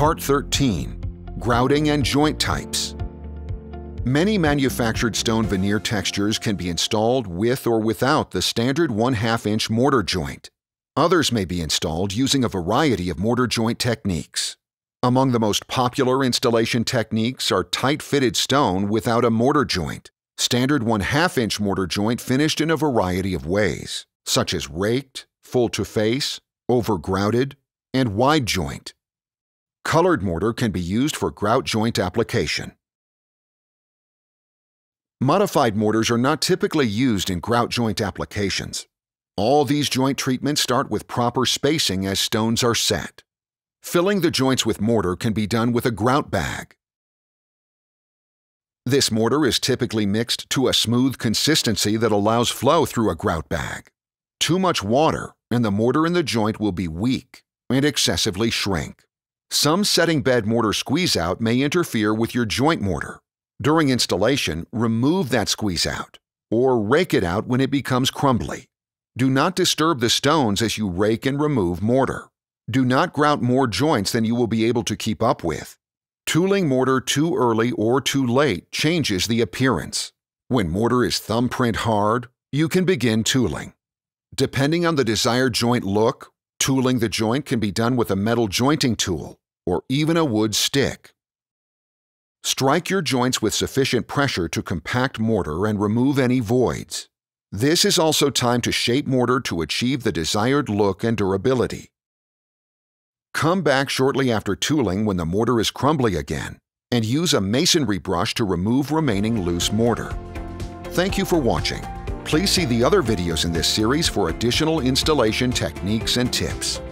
Part 13. Grouting and Joint Types. Many manufactured stone veneer textures can be installed with or without the standard 1/2 inch mortar joint. Others may be installed using a variety of mortar joint techniques. Among the most popular installation techniques are tight-fitted stone without a mortar joint, standard 1/2 inch mortar joint finished in a variety of ways, such as raked, full-to-face, over-grouted, and wide joint. Colored mortar can be used for grout joint application. Modified mortars are not typically used in grout joint applications. All these joint treatments start with proper spacing as stones are set. Filling the joints with mortar can be done with a grout bag. This mortar is typically mixed to a smooth consistency that allows flow through a grout bag. Too much water, and the mortar in the joint will be weak and excessively shrink. Some setting bed mortar squeeze-out may interfere with your joint mortar. During installation, remove that squeeze-out, or rake it out when it becomes crumbly. Do not disturb the stones as you rake and remove mortar. Do not grout more joints than you will be able to keep up with. Tooling mortar too early or too late changes the appearance. When mortar is thumbprint hard, you can begin tooling. Depending on the desired joint look, tooling the joint can be done with a metal jointing tool or even a wood stick. Strike your joints with sufficient pressure to compact mortar and remove any voids. This is also time to shape mortar to achieve the desired look and durability. Come back shortly after tooling when the mortar is crumbly again, and use a masonry brush to remove remaining loose mortar. Thank you for watching. Please see the other videos in this series for additional installation techniques and tips.